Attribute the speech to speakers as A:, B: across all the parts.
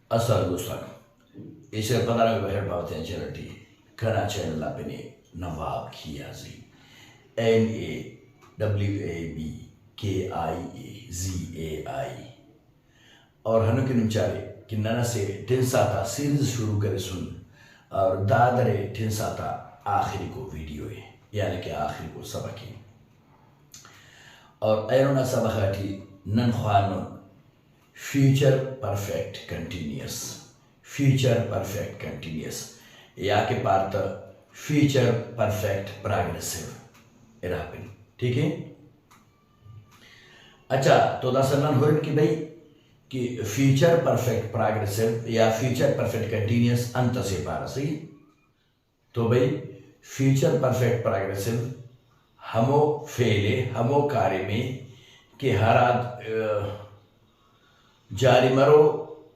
A: Asal dosta, ese padara me baher bawten charity, kana chen lapene Nawab Kiazi, NAWABKIAZAI और हनु के नुचारे कि नना से टिन साता सीरीज शुरू करे सुन और दादरे टिन साता आखिरी को वीडियो है यानी कि आखिरी को सबक है और ऐरोना सबक है नन ख्वानो फ्यूचर परफेक्ट कंटिन्यूस या के पार्ट फ्यूचर परफेक्ट प्रोग्रेसिव इरापिन ठीक है। अच्छा तो दसनन हो कि भाई कि फ्यूचर परफेक्ट प्रोग्रेसिव या फ्यूचर परफेक्ट कंटिन्यूस अंत से पार सही। तो भाई फ्यूचर परफेक्ट प्रोग्रेसिव हमो फेले हमो कार्य में कि हर जारी मरो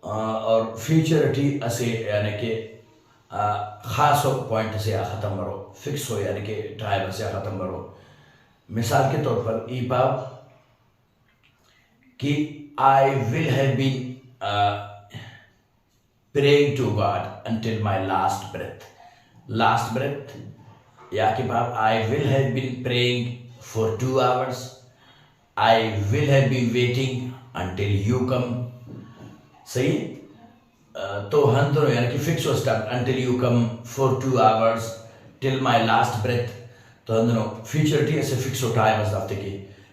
A: और फ्यूचरिटी असे यानी कि खास पॉइंट से ख़त्म करो फिक्स हो यानी कि टाइम से ख़त्म करो। मिसाल के तौर पर ई बाब कि I will have been praying to God until my last breath. Last breath, या कि बाब I will have been praying for 2 hours. I will have been waiting until you come. सही तो हम दोनों यानी कि फिक्स हो start until you come for 2 hours till my last breath। तो हम दोनों फ्यूचरिटी ऐसे फिक्स हो टाइम हफ्ते की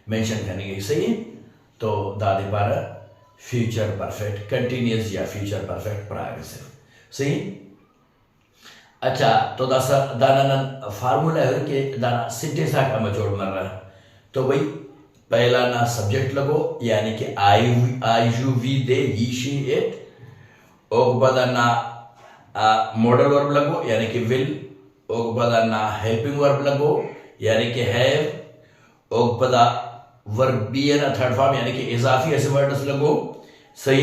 A: मेंशन करनी है सही है। तो दादे बार फ्यूचर परफेक्ट कंटिन्यूस या फ्यूचर परफेक्ट प्रोग्रेसिव सही। अच्छा तो दाना फार्मूला है कि दाना सिंटेक्स का मैं जोड़ मर रहा तो भाई पहला ना सब्जेक्ट लगो यानी कि I you we they he she it और बदा ना मॉडल वर्ब लगो यानी कि विल और बदा ना हेल्पिंग वर्ब लगो यानी कि हैव और बदा वर्ब बी है ना थर्ड फॉर्म यानी कि इजाफी ऐसे वर्ड्स लगो सही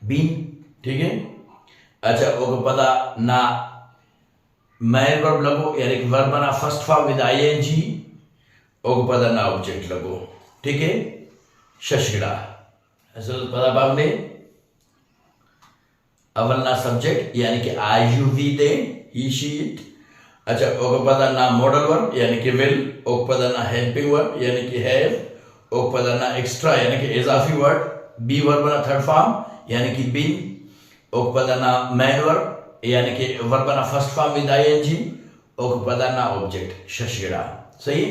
A: बी ठीक है। अच्छा ओके पता ना मैन वर्ब लगो यानी कि वर्ब बना first form with I N G okay पता ना ऑब्जेक्ट लगो ठीक है। शशगिरा ऐसे पता बाब ने अवल ना सब्जेक्ट यानी कि I you we they he she it. अच्छा ओके पता ना मॉडल वर्ब यानी कि विल ओके पता ना हेल्पिंग वर्ब यानी कि हैव ओके पता ना एक्स्ट्रा यानी कि इजाफी वर्ड बी वर्ब ना थर्ड फॉर्म यानी कि बीन ओके पता ना मैन वर्ब यानी कि वर्ब ना first form with I N G okay पता ना ऑब्जेक्ट शशगिरा सही।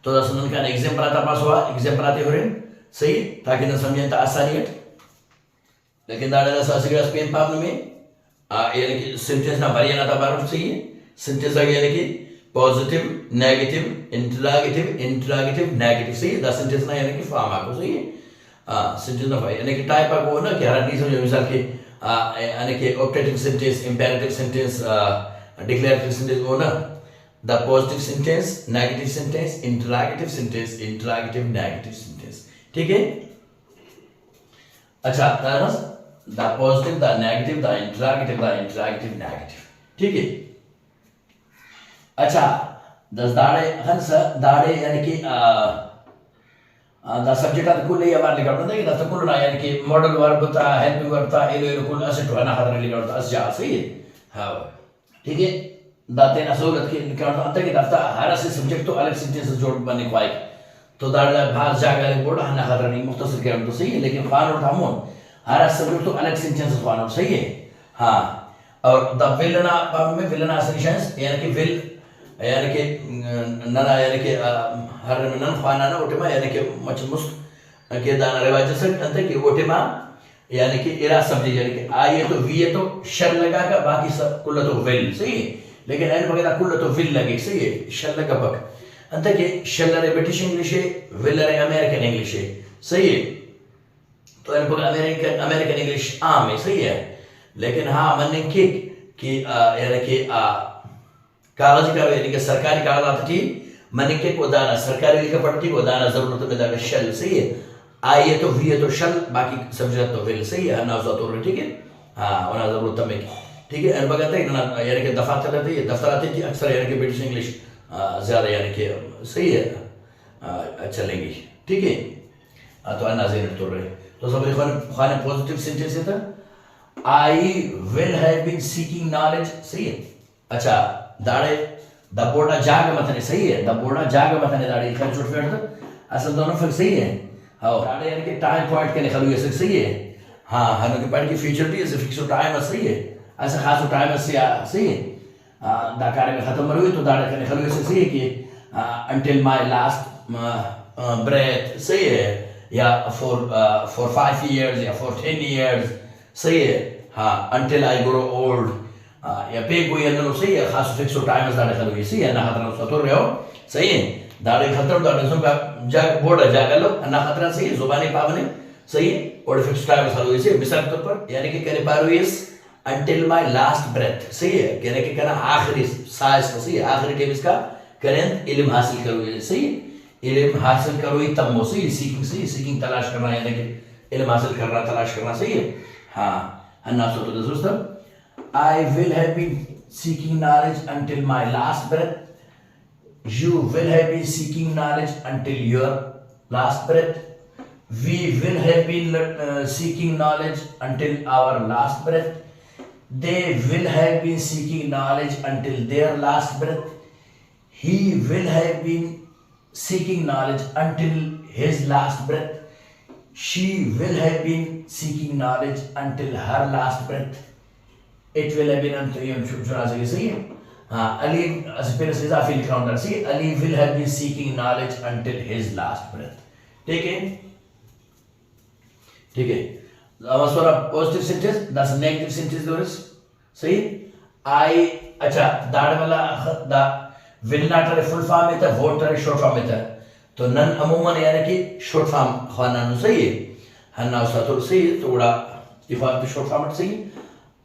A: तो दसनन का एग्जांपल आता पास हुआ एग्जांपल आते हो रहे सही ताकि न समझें तो आसानियत लेकिन दादा शशगिरा स्पेन पावन में यानी कि सेंटेंस ना भरिया ना था सही है। सेंटेंस यानी कि पॉजिटिव नेगेटिव इंटरोगेटिव नेगेटिव सही है। द सेंटेंस ना यानी कि फॉर्म आको सही है सेंटेंस ना भाई यानी कि टाइप आको ना कि हर नहीं समझो मिसाल के यानी कि optative sentence imperative sentence declarative sentence वो ना the positive sentence negative sentence interrogative negative sentence ठीक है। अच्छा the positive the negative the interrogative negative ठीक है। अच्छा दस दाड़े हंस दाड़े यानी कि द सब्जेक्ट आते कुल ये बार लिखा होता है कि दस कुल ना यानी कि मॉडल वर्ब था हेल्पिंग वर्ब था एलो कुल असेट होना हर लिखा होता है जा सही है हाँ ठीक है। दाते ना सहूलत के लिखा होता है कि दफ्ता हर से सब्जेक्ट तो अलग सेंटेंस जोड़ बने को आए तो दाड़ा भाग जाकर बोर्ड हना हर नहीं मुख्तसर कर तो सही है लेकिन खान और थामोन हर सब्जेक्ट तो अलग सेंटेंस खान सही है हाँ। और द विलना पाव में विलना सेंटेंस यानी कि विल यानी कि नना यानी कि हर नन खाना ना ओटेमा यानी कि मच मुस्त के दाना रिवाज से अंत कि ओटेमा यानी कि इरा सब्जेक्ट यानी कि आ ये तो वी है तो शर लगा का बाकी सब कुल तो विल सही है लेकिन एन वगैरह कुल तो विल लगे सही है शर लगा पक अंत के शर रे ब्रिटिश इंग्लिश है विल रे अमेरिकन इंग्लिश है सही है। तो एन पक अमेरिकन इंग्लिश आम है सही है लेकिन हाँ मन कि यानी कि कागज का यानी कि सरकारी कागजात थी मन के को दाना सरकारी लिखा पड़ती वो दाना जरूरत में दाना शल सही है आई है तो वी है तो शल बाकी सब्जेक्ट तो विल सही है ना तो ठीक है हाँ वना जरूरत में ठीक है। बगैर यानी कि दफातर रहती है दफ्तर आती थी अक्सर यानी कि ब्रिटिश इंग्लिश ज़्यादा यानी कि सही है चलेंगी ठीक है। तो नाज़रीन तो रहे तो सब खाने पॉजिटिव सेंटेंस है था I will have been seeking knowledge, सही है। अच्छा दाड़े दबोड़ा जाग मतने, सही है, दबोड़ा जाग मतने दाड़े खैर छोट फेट असल दोनों फिर सही है। हाँ दाड़े यानी कि टाइम पॉइंट के लिखा हुआ है, सही है। हाँ हनु के पॉइंट की फीचर भी है फिक्स टाइम है, सही है, ऐसा खास टाइम से सही है। दा कार्य में खत्म हुई तो दाड़े के लिखा हुआ है, सही है कि until my last breath, सही है, या for 5 years या for 10 years, सही है। हाँ until I grow old या पे कोई अंदर सही है, खास फिक्स टाइम दाड़े खत्म हुई, सही है ना, खतरा सतुर रहो, सही है। दाड़े खतरा दाड़े सुन का जाग बोर्ड जाग लो ना खतरा, सही है, जुबानी पावने, सही है, और फिक्स टाइम खत्म हुई, सही मिसाल के तौर पर यानी कि कहने पारो इस until my last breath, सही है, कहने के कहना आखिरी सांस, सही है, आखिरी टाइम इसका करें इल्म हासिल करो, सही है, इल्म हासिल करो तब वो सही सीकिंग, सही सीकिंग तलाश करना यानी कि इल्म हासिल करना तलाश करना, सही है। हाँ अन्ना सो तो दोस्तों I will have been seeking knowledge until my last breath, you will have been seeking knowledge until your last breath, we will have been seeking knowledge until our last breath, they will have been seeking knowledge until their last breath, he will have been seeking knowledge until his last breath, she will have been seeking knowledge until her last breath, it will have been until you चुना चाहिए, सही है। हाँ अली पहले से इजाफी लिखा होता है, सही है, Ali will have been seeking knowledge until his last breath, ठीक है, ठीक है। अब सवाल पॉजिटिव सेंटेंस दस नेगेटिव सेंटेंस दोस्त, सही। आई अच्छा दाड़ वाला दा विल नॉट रे फुल फॉर्म में था, वोट रे शॉर्ट फॉर्म में था, तो नन अमूमन यानी कि शॉर्ट फॉर्म खाना नु, सही है, हन्ना उसका तो सही है, तो बड़ा इफाद शॉर्ट फॉर्म में, सही।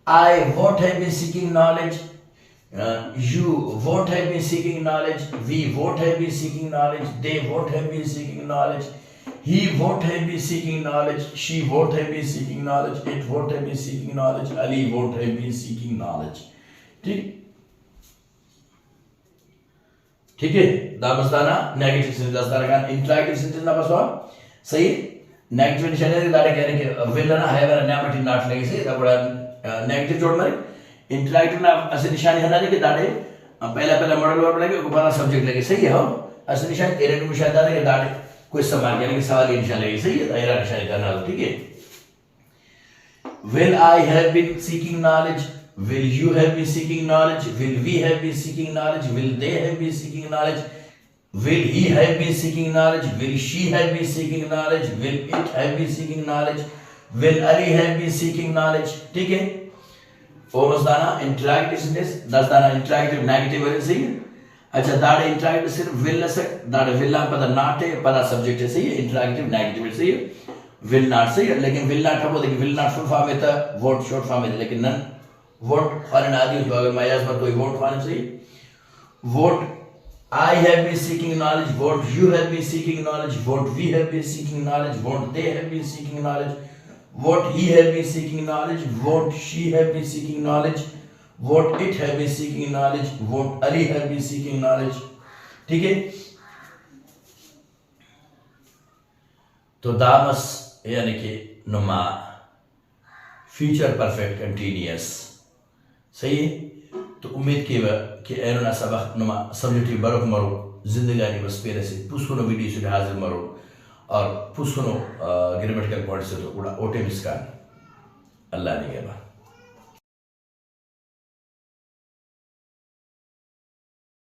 A: I won't have been seeking knowledge, you won't have been seeking knowledge, we won't have been seeking knowledge, they won't have been seeking knowledge, he won't have been seeking knowledge, she won't have been seeking knowledge, it won't have been seeking knowledge, Ali won't have been seeking knowledge, ठीक, ठीक है। दामस्ताना negative sentence दस्ताना का interactive sentence ना बसवा, सही। Negative निशान है दाड़े कहने के विल ना है वाला नाम नॉट लगे, सही, दा बड़ा नेगेटिव जोड़ मारे। इंटरैक्टिव ना असली निशान है ना कि दाड़े पहला पहला मॉडल वर्ब लगे ऊपर वाला सब्जेक्ट लगे, सही है। हो असली निशान एरर निशान दाड़े के दाड़े कोई सवाल यानी कि सवाल ये निशान लगे, सही है, एरर निशान करना, ठीक है। will I have been seeking knowledge, will you have been seeking knowledge, will we have been seeking knowledge, will they have been seeking knowledge, will he have been seeking knowledge, will she have been seeking knowledge, will it have been seeking knowledge, will Ali have been seeking knowledge, ठीक है। Ohm's दाना interactive sentence दस दाना interactive negative है, सही है। अच्छा दाड़े interactive सिर्फ विल न सक दाड़े विल ना पता नॉट है, पता सब्जेक्ट है, सही है, इंटरैक्टिव नेगेटिव है, सही है, विल नॉट, सही है, लेकिन विल नॉट है, लेकिन विल नॉट फुल फॉर्म में था, वोट शॉर्ट फॉर्म में था, लेकिन नन वोट खाने ना दी, तो अगर मायास पर कोई वोट खाने, सही, vote I have been seeking knowledge, won't you have been seeking knowledge, won't we have been seeking knowledge, won't they have been seeking knowledge, won't he have been seeking knowledge, won't she have been seeking knowledge, won't it have been seeking knowledge, won't Ali have been seeking knowledge, ठीक है। तो दामस यानी कि नुमा future perfect continuous, सही है। तो उम्मीद की कि एरोना सबक नुमा सब्जेक्टिव बरक मरो जिंदगानी बस पेरे से पुष्कुनो वीडियो से हाजिर मरो और पुष्कुनो ग्रामेटिकल पॉइंट से तो पूरा ओटे मिसकान अल्लाह ने